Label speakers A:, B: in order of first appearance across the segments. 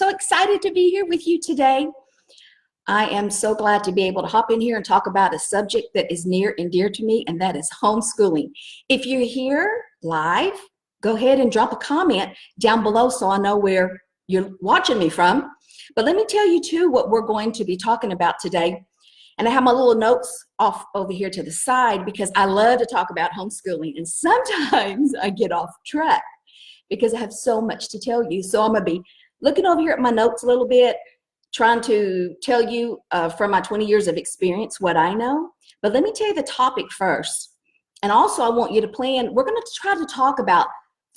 A: So excited to be here with you today. I am so glad to be able to hop in here and talk about a subject that is near and dear to me, and that is homeschooling. If you're here live, go ahead and drop a comment down below so I know where you're watching me from. But let me tell you too what we're going to be talking about today. And I have my little notes off over here to the side because I love to talk about homeschooling, and sometimes I get off track because I have so much to tell you. So I'm gonna be looking over here at my notes a little bit, trying to tell you from my 20 years of experience what I know. But let me tell you the topic first. And also I want you to plan, we're gonna try to talk about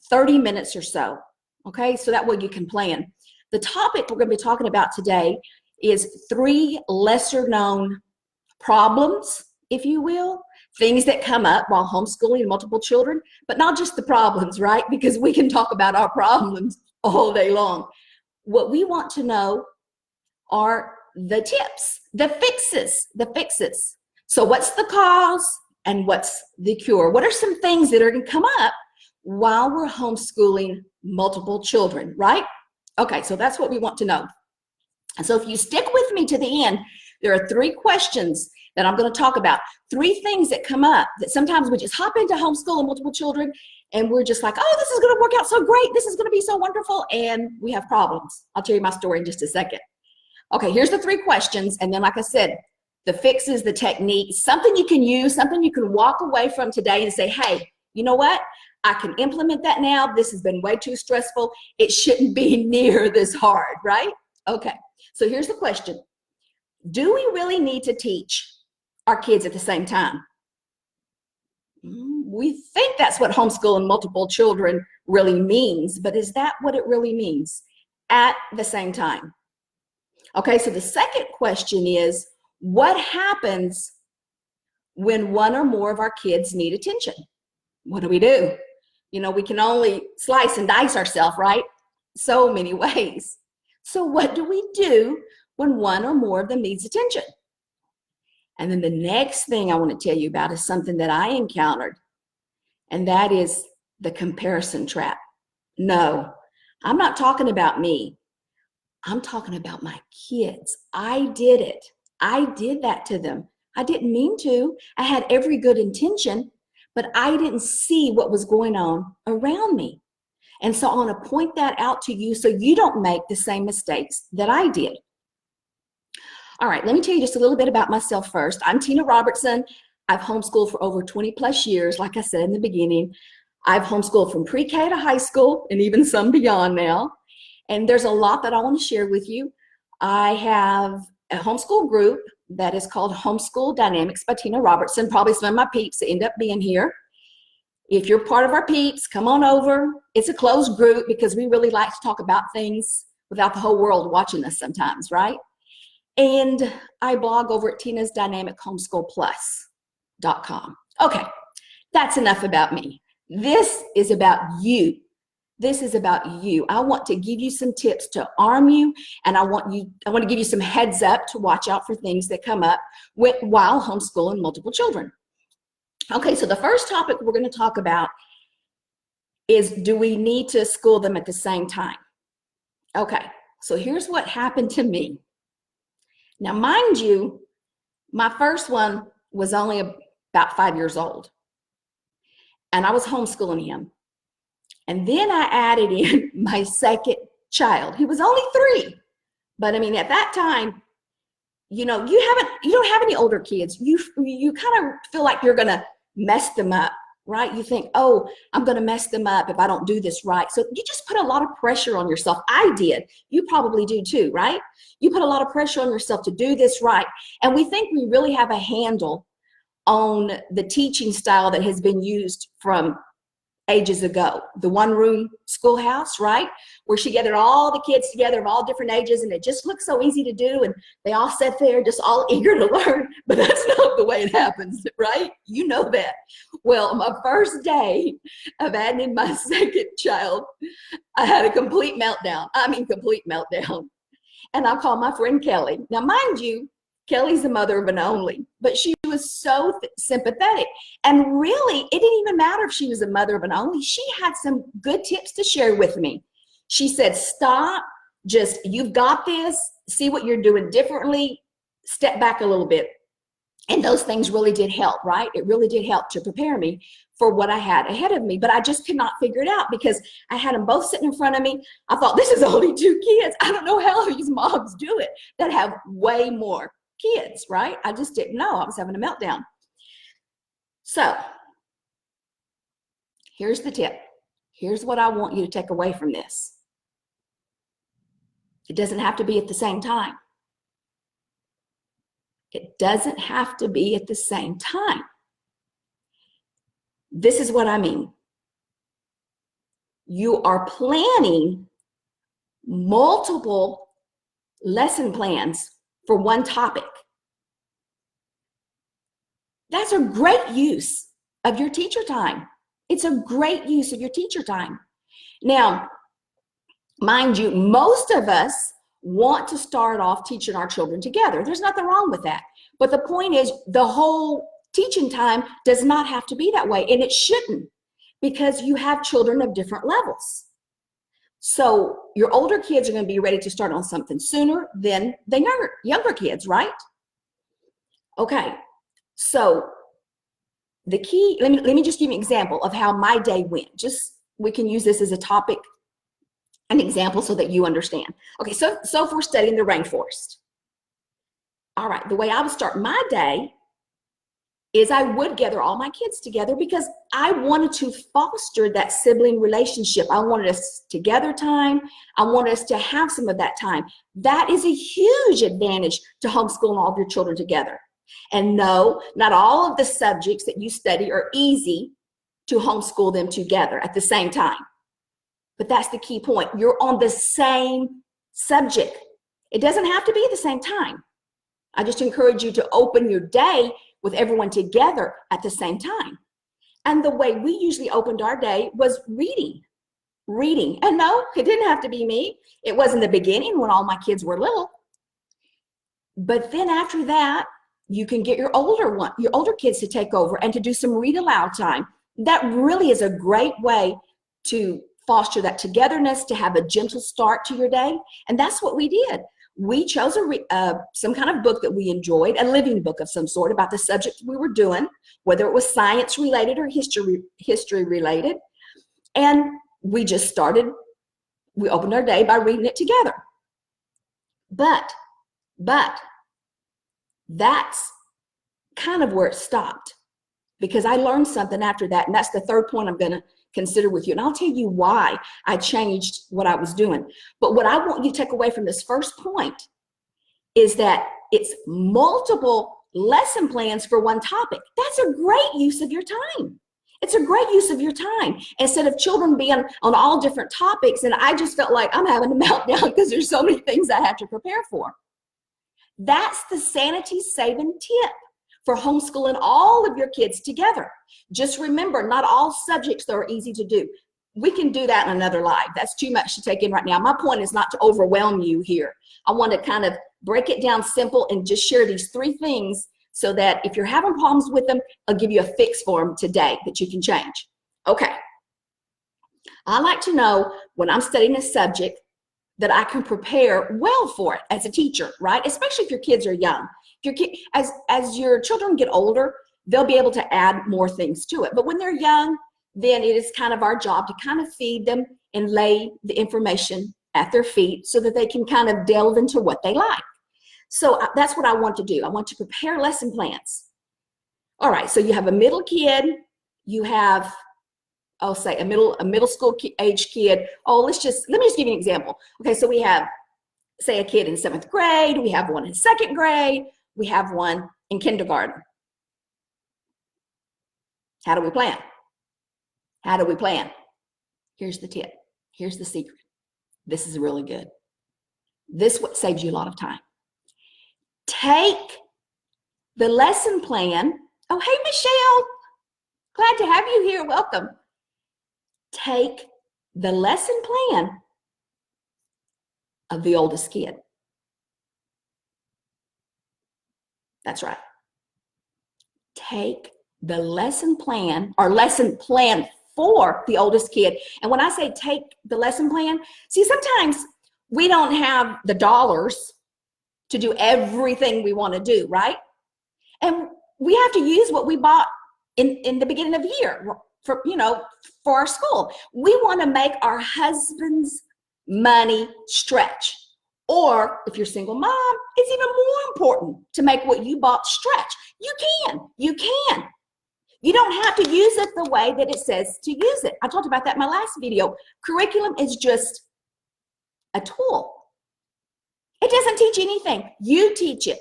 A: 30 minutes or so, okay? So that way you can plan. The topic we're gonna be talking about today is 3 lesser known problems, if you will, things that come up while homeschooling multiple children, but not just the problems, right? Because we can talk about our problems all day long. What we want to know are the tips, the fixes. So what's the cause and what's the cure? What are some things that are going to come up while we're homeschooling multiple children, right? Okay, so that's what we want to know. And so if you stick with me to the end, there are 3 questions that I'm going to talk about. 3 things that come up that sometimes we just hop into homeschooling multiple children and we're just like, oh, this is going to work out so great. This is going to be so wonderful. And we have problems. I'll tell you my story in just a second. Okay, here's the 3 questions. And then, like I said, the fixes, the technique, something you can use, something you can walk away from today and say, hey, you know what? I can implement that now. This has been way too stressful. It shouldn't be near this hard, right? Okay, so here's the question. Do we really need to teach our kids at the same time? We think that's what homeschooling multiple children really means, but is that what it really means? At the same time. Okay, so the second question is, what happens when one or more of our kids need attention? What do? You know, we can only slice and dice ourselves, right? So many ways. So what do we do when one or more of them needs attention? And then the next thing I want to tell you about is something that I encountered, and that is the comparison trap. No, I'm not talking about me. I'm talking about my kids. I did it. I did that to them. I didn't mean to. I had every good intention, but I didn't see what was going on around me. And so I want to point that out to you so you don't make the same mistakes that I did. All right, let me tell you just a little bit about myself first. I'm Tina Robertson. I've homeschooled for over 20 plus years. Like I said in the beginning, I've homeschooled from pre-K to high school and even some beyond now. And there's a lot that I want to share with you. I have a homeschool group that is called Homeschool Dynamics by Tina Robertson. Probably some of my peeps that end up being here. If you're part of our peeps, come on over. It's a closed group because we really like to talk about things without the whole world watching us sometimes, right? And I blog over at tinasdynamichomeschoolplus.com. Okay, that's enough about me. This is about you. This is about you. I want to give you some tips to arm you, and I want to give you some heads up to watch out for things that come up while homeschooling multiple children. Okay, so the first topic we're going to talk about is, do we need to school them at the same time? Okay, so here's what happened to me. Now, mind you, my first one was only about 5 years old, and I was homeschooling him. And then I added in my second child. He was only 3. But I mean, at that time, you know, you don't have any older kids. You kind of feel like you're gonna mess them up, right? You think, oh, I'm gonna mess them up if I don't do this right. So you just put a lot of pressure on yourself. I did. You probably do too, right? You put a lot of pressure on yourself to do this right. And we think we really have a handle on the teaching style that has been used from ages ago, the one-room schoolhouse, right? Where she gathered all the kids together of all different ages, and it just looked so easy to do, and they all sat there just all eager to learn, but that's not the way it happens, right? You know that. Well, my first day of adding in my second child, I had a complete meltdown. I mean, complete meltdown. And I called my friend Kelly. Now, mind you, Kelly's the mother of an only, but she was so sympathetic. And really, it didn't even matter if she was a mother of an only. She had some good tips to share with me. She said, stop Just, you've got this, see what you're doing differently, step back a little bit. And those things really did help, right? It really did help to prepare me for what I had ahead of me. But I just could not figure it out because I had them both sitting in front of me. I thought, this is only 2 kids. I don't know how these moms do it that have way more kids, right? I just didn't know. I was having a meltdown. So here's the tip. Here's what I want you to take away from this. It doesn't have to be at the same time. It doesn't have to be at the same time. This is what I mean. You are planning multiple lesson plans for one topic. That's a great use of your teacher time. It's a great use of your teacher time. Now, mind you, most of us want to start off teaching our children together. There's nothing wrong with that. But the point is, the whole teaching time does not have to be that way, and it shouldn't, because you have children of different levels. So your older kids are going to be ready to start on something sooner than the younger kids, right? Okay, so the key, let me just give you an example of how my day went. Just, we can use this as a topic, an example, so that you understand. Okay, so if we're studying the rainforest. All right, the way I would start my day is I would gather all my kids together because I wanted to foster that sibling relationship. I wanted us to gather time. I wanted us to have some of that time. That is a huge advantage to homeschooling all of your children together. And no, not all of the subjects that you study are easy to homeschool them together at the same time. But that's the key point. You're on the same subject. It doesn't have to be at the same time. I just encourage you to open your day with everyone together at the same time. And the way we usually opened our day was reading. And no, it didn't have to be me. It was in the beginning when all my kids were little. But then after that, you can get your older kids to take over and to do some read aloud time. That really is a great way to foster that togetherness, to have a gentle start to your day. And that's what we did. We chose some kind of book that we enjoyed, a living book of some sort about the subject we were doing, whether it was science related or history related. And we just started, we opened our day by reading it together. But that's kind of where it stopped, because I learned something after that. And that's the third point I'm going to consider with you. And I'll tell you why I changed what I was doing. But what I want you to take away from this first point is that it's multiple lesson plans for one topic. That's a great use of your time. It's a great use of your time. Instead of children being on all different topics, and I just felt like I'm having a meltdown because there's so many things I have to prepare for. That's the sanity-saving tip for homeschooling all of your kids together. Just remember, not all subjects are easy to do. We can do that in another live. That's too much to take in right now. My point is not to overwhelm you here. I want to kind of break it down simple and just share these 3 things so that if you're having problems with them, I'll give you a fix for them today that you can change. Okay. I like to know when I'm studying a subject that I can prepare well for it as a teacher, right? Especially if your kids are young. As your children get older, they'll be able to add more things to it. But when they're young, then it is kind of our job to kind of feed them and lay the information at their feet so that they can kind of delve into what they like. So that's what I want to do. I want to prepare lesson plans. All right, so you have a middle kid, you have, I'll say a middle school age kid. Oh, let me just give you an example. Okay, so we have, say, a kid in 7th grade, we have one in 2nd grade, we have one in kindergarten. How do we plan? How do we plan? Here's the tip. Here's the secret. This is really good. This what saves you a lot of time. Take the lesson plan. Oh, hey, Michelle. Glad to have you here. Welcome. Take the lesson plan of the oldest kid. That's right. Take the lesson plan or lesson plan for the oldest kid. And when I say take the lesson plan, see, sometimes we don't have the dollars to do everything we want to do, right? And we have to use what we bought in the beginning of the year for, for our school. We want to make our husband's money stretch. Or if you're a single mom, it's even more important to make what you bought stretch. You can. You don't have to use it the way that it says to use it. I talked about that in my last video. Curriculum is just a tool. It doesn't teach anything. You teach it.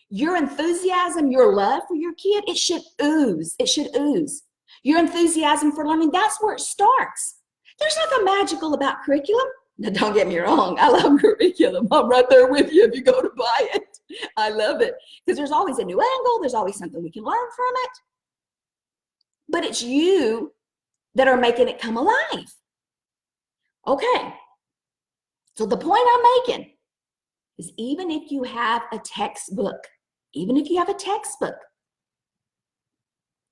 A: Your enthusiasm, your love for your kid, it should ooze. It should ooze. Your enthusiasm for learning, that's where it starts. There's nothing magical about curriculum. Now, don't get me wrong. I love curriculum. I'm right there with you if you go to buy it. I love it because there's always a new angle. There's always something we can learn from it. But it's you that are making it come alive. Okay. So the point I'm making is even if you have a textbook, you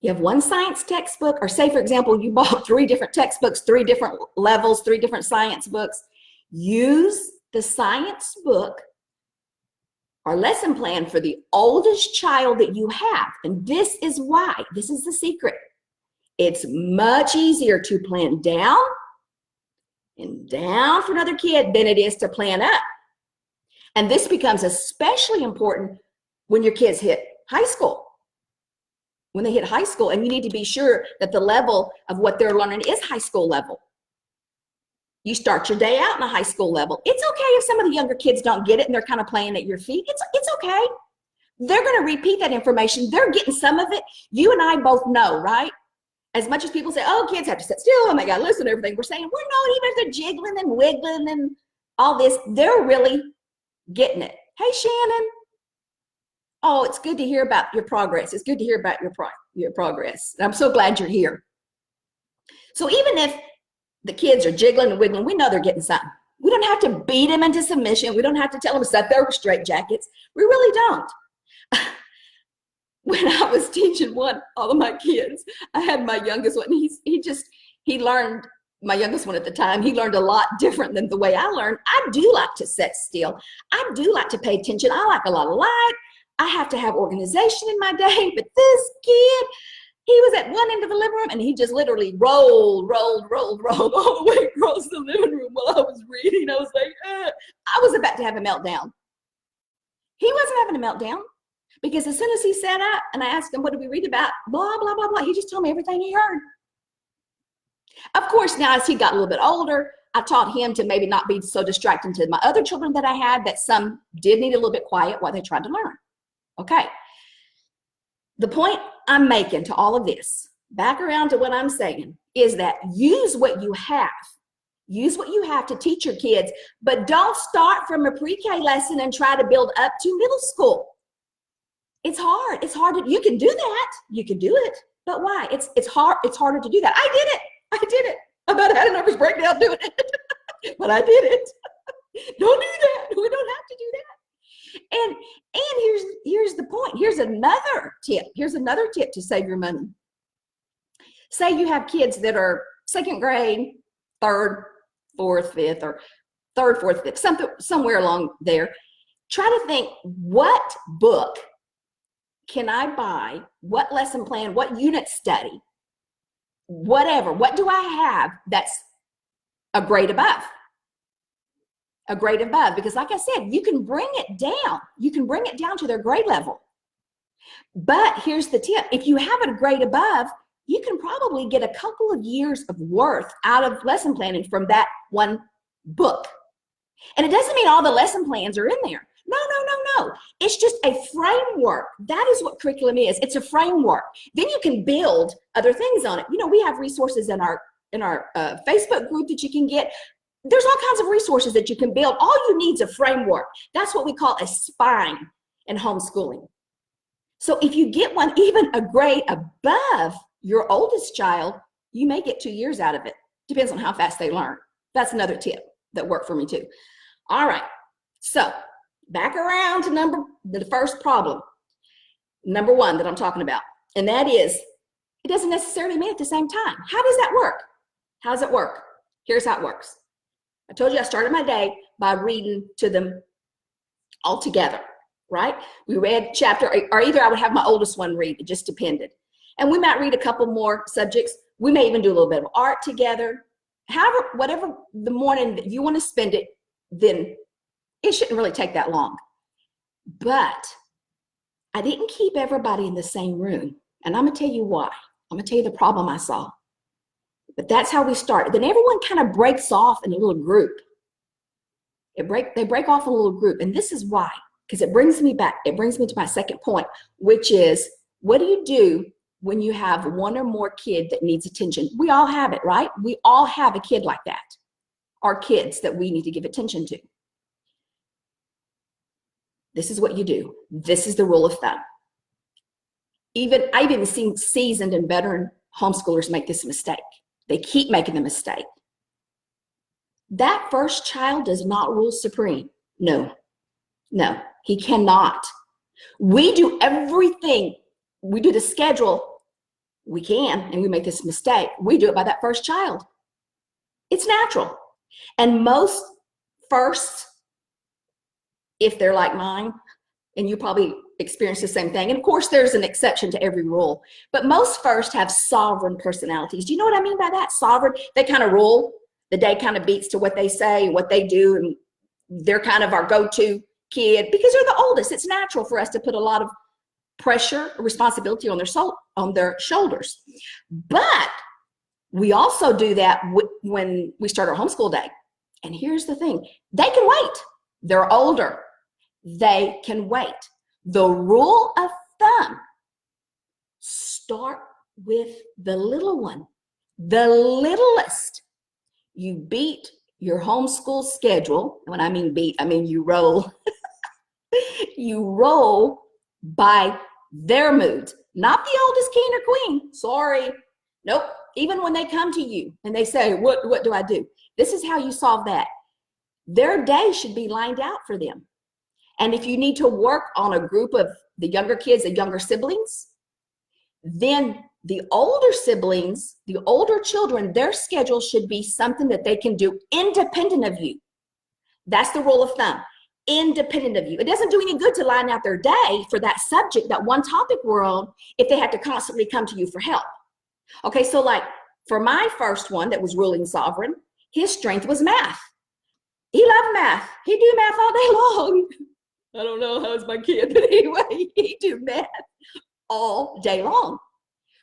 A: have one science textbook, or say, for example, you bought 3 different textbooks, 3 different levels, 3 different science books. Use the science book or lesson plan for the oldest child that you have. And this is why, this is the secret. It's much easier to plan down and down for another kid than it is to plan up. And this becomes especially important when your kids hit high school. When they hit high school, and you need to be sure that the level of what they're learning is high school level. You start your day out in a high school level. It's okay if some of the younger kids don't get it and they're kind of playing at your feet. It's okay. They're going to repeat that information. They're getting some of it. You and I both know, right? As much as people say, oh, kids have to sit still and they got to listen to everything we're saying. We're not, even if they're jiggling and wiggling and all this, they're really getting it. Hey, Shannon. Oh, it's good to hear about your progress. It's good to hear about your progress. I'm so glad you're here. So even if the kids are jiggling and wiggling, we know they're getting something. We don't have to beat them into submission. We don't have to tell them to set their straight jackets. We really don't. When I was teaching all of my kids, I had my youngest one. He learned, my youngest one at the time, he learned a lot different than the way I learned. I do like to sit still. I do like to pay attention. I like a lot of light. I have to have organization in my day. But this kid, he was at one end of the living room and he just literally rolled all the way across the living room while I was reading. I was like, I was about to have a meltdown. He wasn't having a meltdown because as soon as he sat up and I asked him, what did we read about? Blah, blah, blah, blah. He just told me everything he heard. Of course, now as he got a little bit older, I taught him to maybe not be so distracting to my other children that I had, that some did need a little bit quiet while they tried to learn. Okay. The point I'm making to all of this, back around to what I'm saying, is that use what you have. Use what you have to teach your kids, but don't start from a pre-K lesson and try to build up to middle school. It's hard. It's hard. You can do that. You can do it. But why? It's hard. It's harder to do that. I did it. I about had a nervous breakdown doing it, but I did it. Don't do that. We don't have to do that. And here's the point. Here's another tip. Here's another tip to save your money. Say you have kids that are 2nd grade, 3rd, 4th, 5th, or 3rd, 4th, 5th, somewhere along there. Try to think, what book can I buy? What lesson plan? What unit study? Whatever. What do I have that's a grade above? A grade above, because like I said, you can bring it down. You can bring it down to their grade level. But here's the tip. If you have a grade above, you can probably get a couple of years of worth out of lesson planning from that one book. And it doesn't mean all the lesson plans are in there. No. It's just a framework. That is what curriculum is. It's a framework. Then you can build other things on it. You know, we have resources in our Facebook group that you can get. There's all kinds of resources that you can build. All you need is a framework. That's what we call a spine in homeschooling. So if you get one even a grade above your oldest child, you may get 2 years out of it. Depends on how fast they learn. That's another tip that worked for me too. All right, so back around to the first problem, number 1 that I'm talking about, and that is, it doesn't necessarily mean at the same time. How does that work? How does it work? Here's how it works. I told you I started my day by reading to them all together, right? We read chapter, or either I would have my oldest one read, it just depended. And we might read a couple more subjects. We may even do a little bit of art together. However, whatever the morning that you want to spend it, then it shouldn't really take that long. But I didn't keep everybody in the same room. And I'm going to tell you why. I'm going to tell you the problem I saw. But that's how we started. Then everyone kind of breaks off in a little group. They break off in a little group. And this is why, because it brings me back. It brings me to my second point, which is, what do you do when you have one or more kid that needs attention? We all have it, right? We all have a kid like that. Our kids that we need to give attention to. This is what you do. This is the rule of thumb. I've even seen seasoned and veteran homeschoolers make this mistake. They keep making the mistake. That first child does not rule supreme. No, he cannot. We do everything. We do the schedule. We can, and we make this mistake. We do it by that first child. It's natural. And most firsts, if they're like mine, and you probably experience the same thing. And of course, there's an exception to every rule, but most first have sovereign personalities. Do you know what I mean by that? Sovereign, they kind of rule. The day kind of beats to what they say, what they do, and they're kind of our go-to kid because they're the oldest. It's natural for us to put a lot of pressure, responsibility on their shoulders. But we also do that when we start our homeschool day. And here's the thing, they can wait. They're older. They can wait. The rule of thumb, start with the little one, the littlest. You beat your homeschool schedule. When I mean beat, I mean you roll. You roll by their moods, not the oldest king or queen. Sorry. Nope. Even when they come to you and they say, what do I do? This is how you solve that. Their day should be lined out for them. And if you need to work on a group of the younger kids, the younger siblings, then the older siblings, the older children, their schedule should be something that they can do independent of you. That's the rule of thumb, independent of you. It doesn't do any good to line out their day for that subject, that one topic we're on, if they have to constantly come to you for help. Okay, so like for my first one that was ruling sovereign, his strength was math. He loved math. He do math all day long. I don't know how's my kid, but anyway, he do math all day long.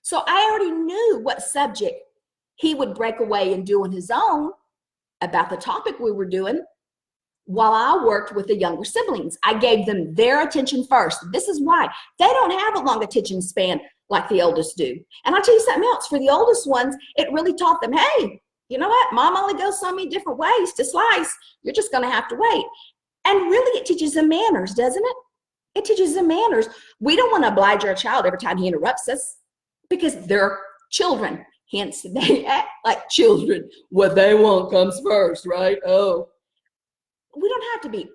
A: So I already knew what subject he would break away and do on his own about the topic we were doing while I worked with the younger siblings. I gave them their attention first. This is why they don't have a long attention span like the oldest do. And I'll tell you something else. For the oldest ones, it really taught them, hey, you know what? Mom only goes so many different ways to slice. You're just going to have to wait. And really, it teaches them manners, doesn't it? It teaches them manners. We don't want to oblige our child every time he interrupts us because they're children. Hence, they act like children. What they want comes first, right? Oh, we don't have to be,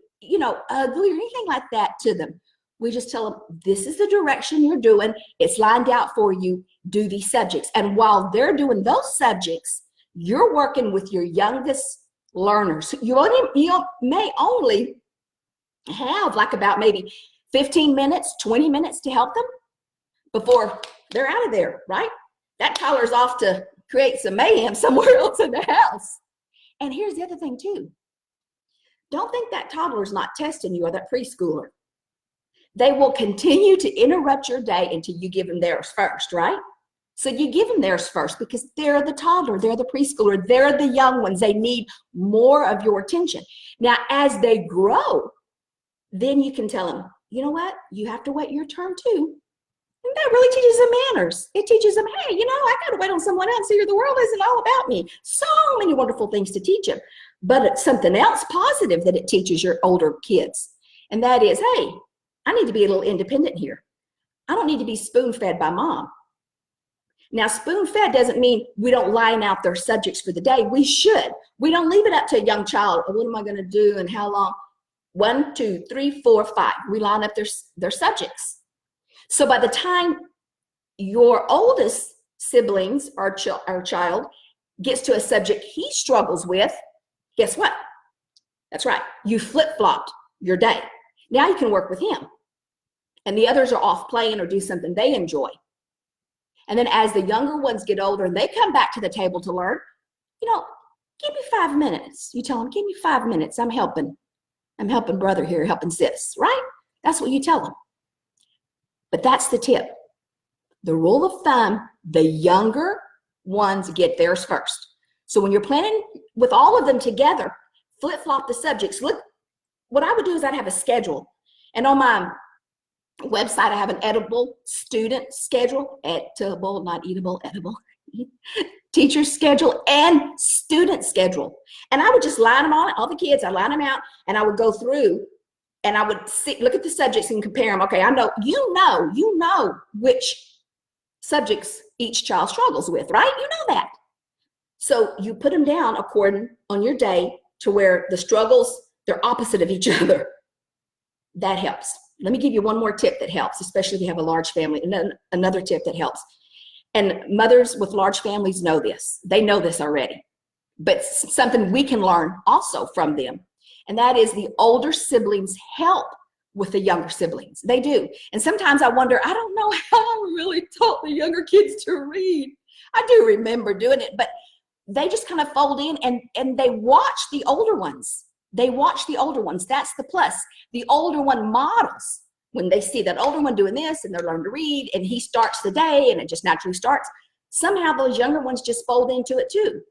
A: ugly or anything like that to them. We just tell them, this is the direction you're doing. It's lined out for you. Do these subjects. And while they're doing those subjects, you're working with your youngest learners. You may only have like about maybe 15 minutes, 20 minutes to help them before they're out of there, right? That toddler's off to create some mayhem somewhere else in the house. And here's the other thing too. Don't think that toddler's not testing you or that preschooler. They will continue to interrupt your day until you give them theirs first, right? So you give them theirs first because they're the toddler, they're the preschooler, they're the young ones. They need more of your attention. Now, as they grow, then you can tell them, you know what? You have to wait your turn too. And that really teaches them manners. It teaches them, hey, I got to wait on someone else here. The world isn't all about me. So many wonderful things to teach them. But it's something else positive that it teaches your older kids. And that is, hey, I need to be a little independent here. I don't need to be spoon-fed by mom. Now, spoon-fed doesn't mean we don't line out their subjects for the day. We should. We don't leave it up to a young child. Oh, what am I going to do and how long? 1, 2, 3, 4, 5. We line up their subjects. So by the time your oldest siblings or child gets to a subject he struggles with, guess what? That's right. You flip-flopped your day. Now you can work with him. And the others are off playing or do something they enjoy. And then as the younger ones get older and they come back to the table to learn, give me 5 minutes. You tell them, give me 5 minutes. I'm helping brother here, helping sis, right? That's what you tell them. But that's the tip. The rule of thumb, the younger ones get theirs first. So when you're planning with all of them together, flip-flop the subjects. Look, what I would do is I'd have a schedule. And on my website, I have an edible student schedule. Edible, not eatable, edible. Teacher schedule and student schedule. And I would just line them all the kids, I line them out, and I would go through and I would look at the subjects and compare them. Okay, I know, you know which subjects each child struggles with, right? You know that. So you put them down according on your day to where the struggles, they're opposite of each other. That helps. Let me give you one more tip that helps, especially if you have a large family. And then another tip that helps. And mothers with large families know this. They know this already. But something we can learn also from them. And that is the older siblings help with the younger siblings. They do. And sometimes I wonder, I don't know how I really taught the younger kids to read. I do remember doing it, but they just kind of fold in and they watch the older ones. They watch the older ones. That's the plus. The older one models. When they see that older one doing this and they're learning to read and he starts the day and it just naturally starts, somehow those younger ones just fold into it too.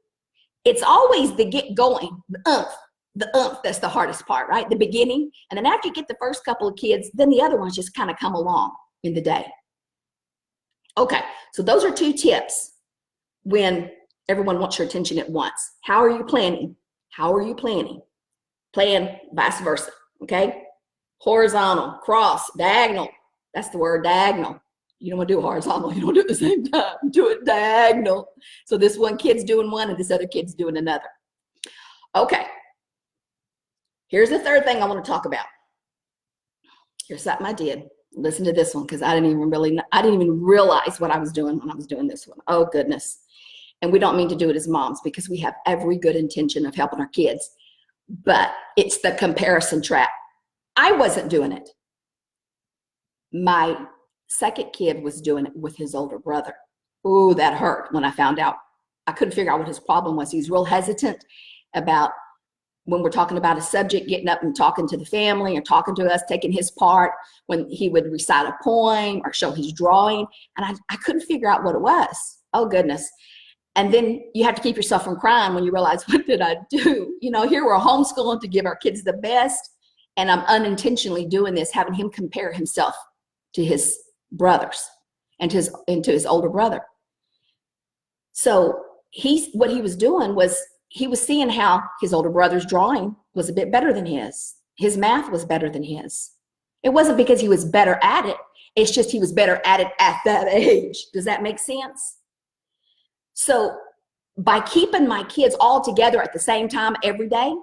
A: It's always the get going, the umph, that's the hardest part, right? The beginning. And then after you get the first couple of kids, then the other ones just kind of come along in the day. Okay, so those are 2 tips when everyone wants your attention at once. How are you planning? How are you planning? Plan vice versa, okay? Horizontal, cross, diagonal. That's the word, diagonal. You don't want to do horizontal. You don't do it at the same time. Do it diagonal. So this one kid's doing one and this other kid's doing another. Okay. Here's the third thing I want to talk about. Here's something I did. Listen to this one because I didn't even realize what I was doing when I was doing this one. Oh, goodness. And we don't mean to do it as moms because we have every good intention of helping our kids. But it's the comparison trap. I wasn't doing it. My second kid was doing it with his older brother. Ooh, that hurt when I found out. I couldn't figure out what his problem was. He was real hesitant about when we're talking about a subject, getting up and talking to the family or talking to us, taking his part when he would recite a poem or show his drawing. And I couldn't figure out what it was. Oh, goodness. And then you have to keep yourself from crying when you realize, what did I do? Here we're homeschooling to give our kids the best. And I'm unintentionally doing this, having him compare himself to his brothers and to his older brother. So what he was doing was he was seeing how his older brother's drawing was a bit better than his. His math was better than his. It wasn't because he was better at it. It's just he was better at it at that age. Does that make sense? So by keeping my kids all together at the same time every day,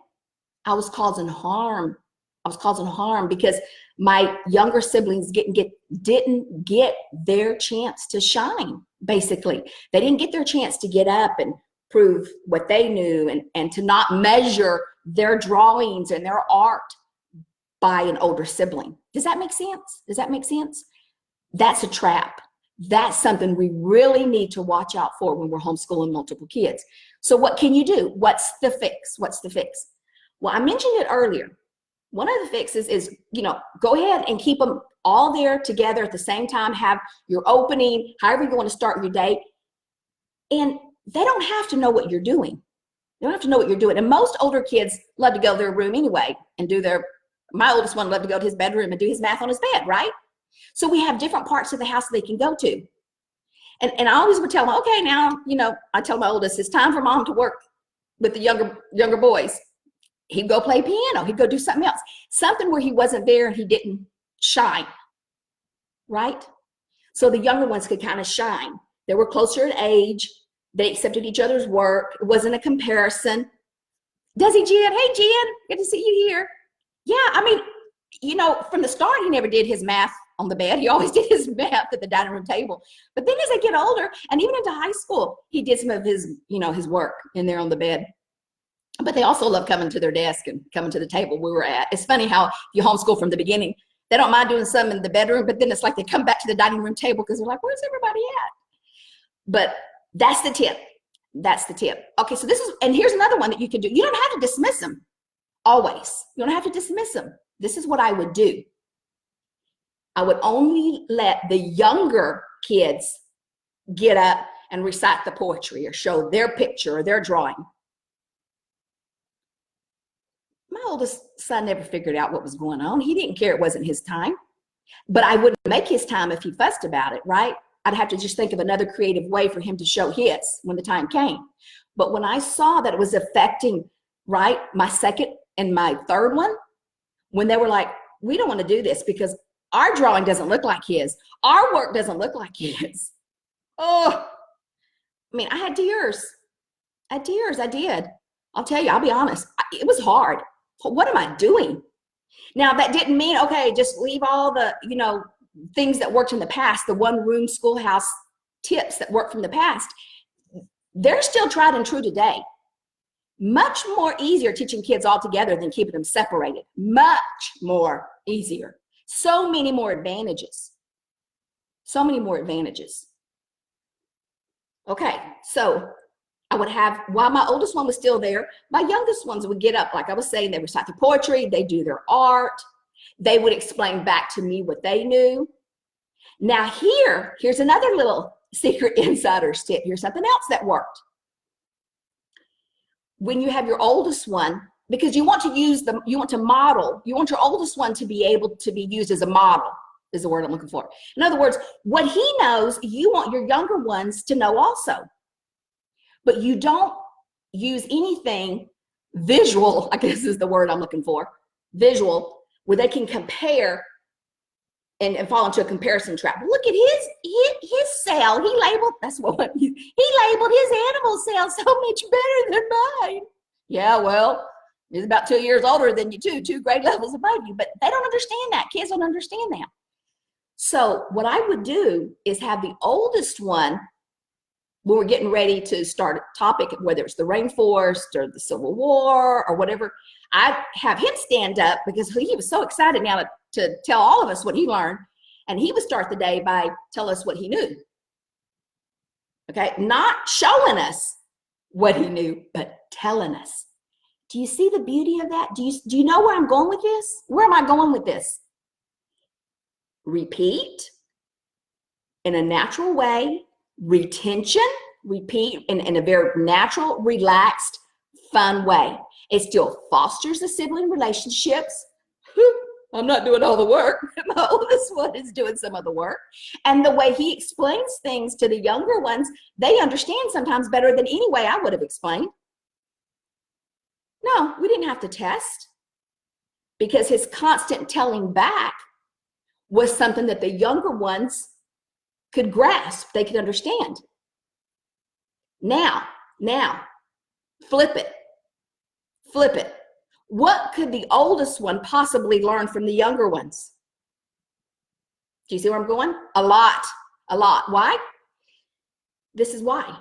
A: I was causing harm. I was causing harm because my younger siblings didn't get their chance to shine, basically. They didn't get their chance to get up and prove what they knew and to not measure their drawings and their art by an older sibling. Does that make sense? Does that make sense? That's a trap. That's something we really need to watch out for when we're homeschooling multiple kids. So what can you do? What's the fix? What's the fix? Well, I mentioned it earlier. One of the fixes is, go ahead and keep them all there together at the same time, have your opening, however you want to start your day. And they don't have to know what you're doing. They don't have to know what you're doing. And most older kids love to go to their room anyway and my oldest one loved to go to his bedroom and do his math on his bed, right? So we have different parts of the house they can go to. And I always would tell them, okay, now, I tell my oldest, it's time for mom to work with the younger boys. He'd go play piano. He'd go do something else. Something where he wasn't there and he didn't shine, right? So the younger ones could kind of shine. They were closer in age. They accepted each other's work. It wasn't a comparison. Desi Jen, hey Jen, good to see you here. Yeah, from the start, he never did his math on the bed. He always did his math at the dining room table. But then as they get older, and even into high school, he did some of his, his work in there on the bed. But they also love coming to their desk and coming to the table we were at. It's funny how you homeschool from the beginning. They don't mind doing some in the bedroom, but then it's like they come back to the dining room table because they're like, where's everybody at? But that's the tip. That's the tip. Okay, so this is, and here's another one that you can do. You don't have to dismiss them always. You don't have to dismiss them. This is what I would do. I would only let the younger kids get up and recite the poetry or show their picture or their drawing. My oldest son never figured out what was going on. He didn't care. It wasn't his time. But I wouldn't make his time if he fussed about it, right? I'd have to just think of another creative way for him to show his when the time came. But when I saw that it was affecting, right, my second and my third one, when they were like, we don't want to do this because our drawing doesn't look like his. Our work doesn't look like his. Oh, I mean, I had tears. I had tears. I did. I'll tell you, I'll be honest. It was hard. What am I doing? Now, that didn't mean, okay, just leave all the, things that worked in the past, the one room schoolhouse tips that worked from the past. They're still tried and true today. Much more easier teaching kids all together than keeping them separated. Much more easier. So many more advantages. So many more advantages. Okay, so I would have, while my oldest one was still there, my youngest ones would get up, like I was saying, they recite the poetry, they do their art, they would explain back to me what they knew. Now here's another little secret insider's tip. Here's something else that worked. When you have your oldest one, because you want to model, you want your oldest one to be able to be used as a model, is the word I'm looking for. In other words, what he knows, you want your younger ones to know also. But you don't use anything visual, I guess is the word I'm looking for, visual, where they can compare and fall into a comparison trap. Look at his cell. He labeled, that's what he labeled his animal cell so much better than mine. Yeah, well, he's about 2 years older than you too, 2 grade levels above you, but they don't understand that. Kids don't understand that. So what I would do is have the oldest one, when we're getting ready to start a topic, whether it's the rainforest or the Civil War or whatever, I have him stand up because he was so excited now to tell all of us what he learned. And he would start the day by telling us what he knew. Okay, not showing us what he knew, but telling us. Do you see the beauty of that? Do you know where I'm going with this? Where am I going with this? Repeat in a natural way. Retention, repeat in a very natural, relaxed, fun way. It still fosters the sibling relationships. I'm not doing all the work. My oldest one is doing some of the work. And the way he explains things to the younger ones, they understand sometimes better than any way I would have explained. No, we didn't have to test because his constant telling back was something that the younger ones could grasp, they could understand. Now, flip it. What could the oldest one possibly learn from the younger ones? Do you see where I'm going? A lot. Why? This is why.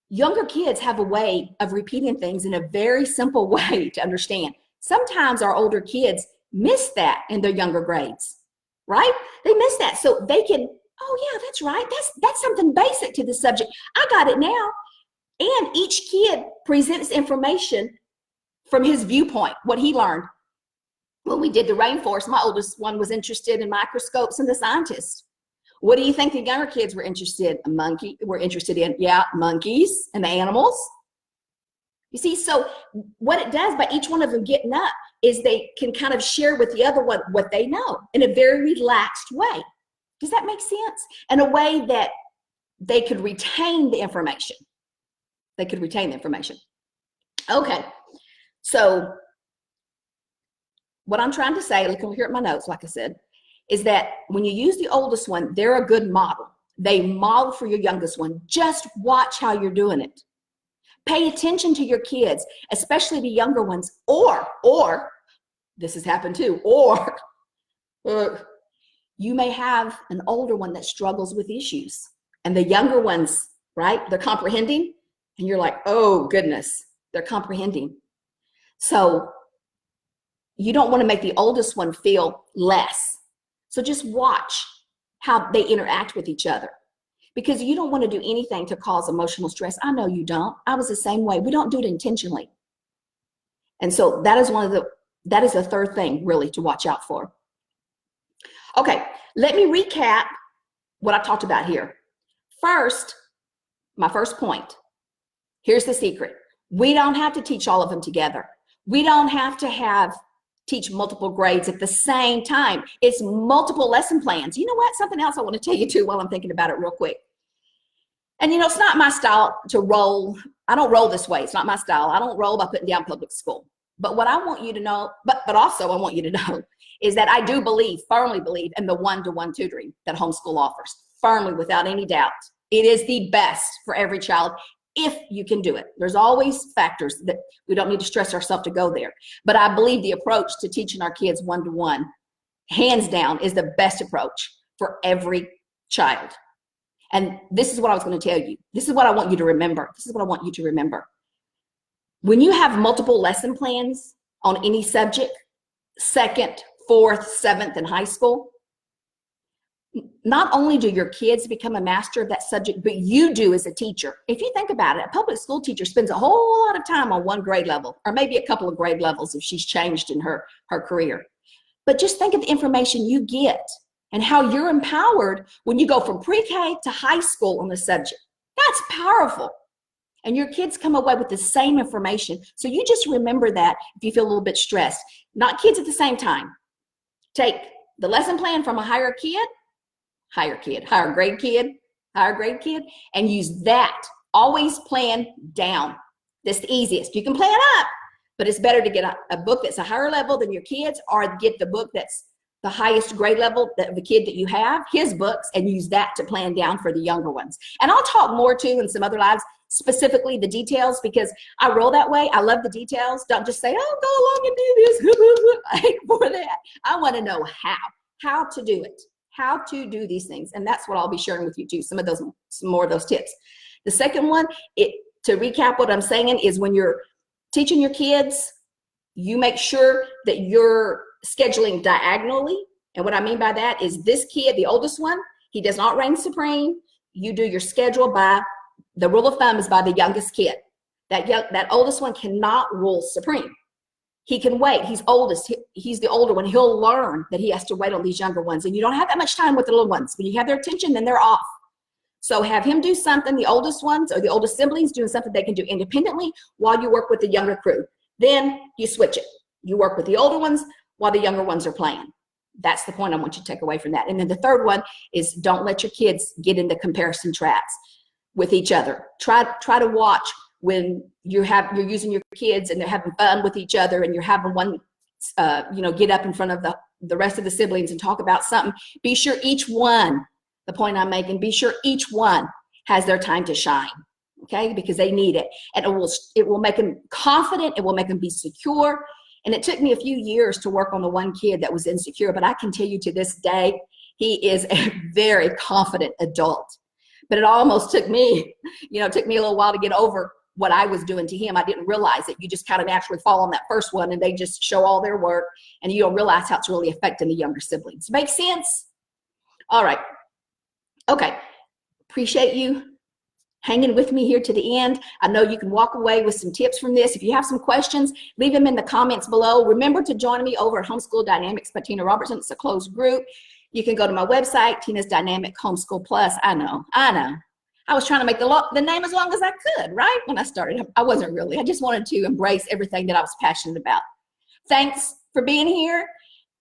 A: Younger kids have a way of repeating things in a very simple way to understand. Sometimes our older kids miss that in their younger grades, right? They miss that. So they can, oh yeah, that's right. That's something basic to the subject. I got it now. And each kid presents information from his viewpoint, what he learned. When we did the rainforest, my oldest one was interested in microscopes and the scientists. What do you think the younger kids were interested in? Yeah, monkeys and the animals. You see, so what it does by each one of them getting up is they can kind of share with the other one what they know in a very relaxed way. Does that make sense? In a way that they could retain the information. Okay, so what I'm trying to say, look over here at my notes, like I said, is that when you use the oldest one, they're a good model. They model for your youngest one. Just watch how you're doing it. Pay attention to your kids, especially the younger ones, or this has happened too, or you may have an older one that struggles with issues and the younger ones, right? They're comprehending and you're like, oh goodness, they're comprehending. So you don't want to make the oldest one feel less. So just watch how they interact with each other, because you don't want to do anything to cause emotional stress. I know you don't. I was the same way. We don't do it intentionally. And so that is the third thing really to watch out for. Okay, let me recap what I talked about here. First, my first point. Here's the secret. We don't have to teach all of them together. We don't have to teach multiple grades at the same time. It's multiple lesson plans. You know what? Something else I want to tell you too while I'm thinking about it real quick. And you know, it's not my style to roll. I don't roll this way. It's not my style. I don't roll by putting down public school. But what I want you to know, but also I want you to know, is that I do firmly believe in the one-to-one tutoring that homeschool offers. Firmly, without any doubt. It is the best for every child if you can do it. There's always factors that we don't need to stress ourselves to go there. But I believe the approach to teaching our kids one-to-one, hands down, is the best approach for every child. And this is what I was going to tell you. This is what I want you to remember. This is what I want you to remember. When you have multiple lesson plans on any subject, 2nd, 4th, 7th in high school, not only do your kids become a master of that subject, but you do as a teacher. If you think about it, a public school teacher spends a whole lot of time on one grade level, or maybe a couple of grade levels if she's changed in her career. But just think of the information you get and how you're empowered when you go from pre-K to high school on the subject. That's powerful. And your kids come away with the same information. So you just remember that if you feel a little bit stressed. Not kids at the same time. Take the lesson plan from a higher grade kid, and use that. Always plan down. That's the easiest. You can plan up, but it's better to get a book that's a higher level than your kids, or get the book that's the highest grade level of the kid that you have, his books, and use that to plan down for the younger ones. And I'll talk more too in some other lives, specifically the details, because I roll that way. I love the details. Don't just say, oh, go along and do this. I hate for that. I want to know how to do it, how to do these things. And that's what I'll be sharing with you too, some more of those tips. The second one, to recap what I'm saying, is when you're teaching your kids, you make sure that you're scheduling diagonally. And what I mean by that is this kid, the oldest one, he does not reign supreme. You do your schedule by, the rule of thumb is by the youngest kid. That oldest one cannot rule supreme. He can wait. He's oldest. He's the older one. He'll learn that he has to wait on these younger ones. And you don't have that much time with the little ones. When you have their attention, then they're off. So have him do something, the oldest ones or the oldest siblings doing something they can do independently while you work with the younger crew. Then you switch it. You work with the older ones while the younger ones are playing. That's the point I want you to take away from that. And then the third one is, don't let your kids get into comparison traps with each other. Try to watch when you're using your kids and they're having fun with each other, and you're having one get up in front of the rest of the siblings and talk about something. Be sure each one, the point I'm making, be sure each one has their time to shine, okay? Because they need it. And it will make them confident. It will make them be secure. And it took me a few years to work on the one kid that was insecure, but I can tell you to this day, he is a very confident adult. But it almost took me, a little while to get over what I was doing to him. I didn't realize it. You just kind of naturally fall on that first one, and they just show all their work, and you don't realize how it's really affecting the younger siblings. Make sense? All right. Okay. Appreciate you hanging with me here to the end. I know you can walk away with some tips from this. If you have some questions, leave them in the comments below. Remember to join me over at Homeschool Dynamics by Tina Robertson. It's a closed group. You can go to my website, Tina's Dynamic Homeschool Plus. I know. I was trying to make the name as long as I could, right? When I started, I wasn't really. I just wanted to embrace everything that I was passionate about. Thanks for being here,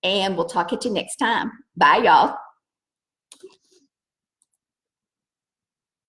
A: and we'll talk to you next time. Bye, y'all.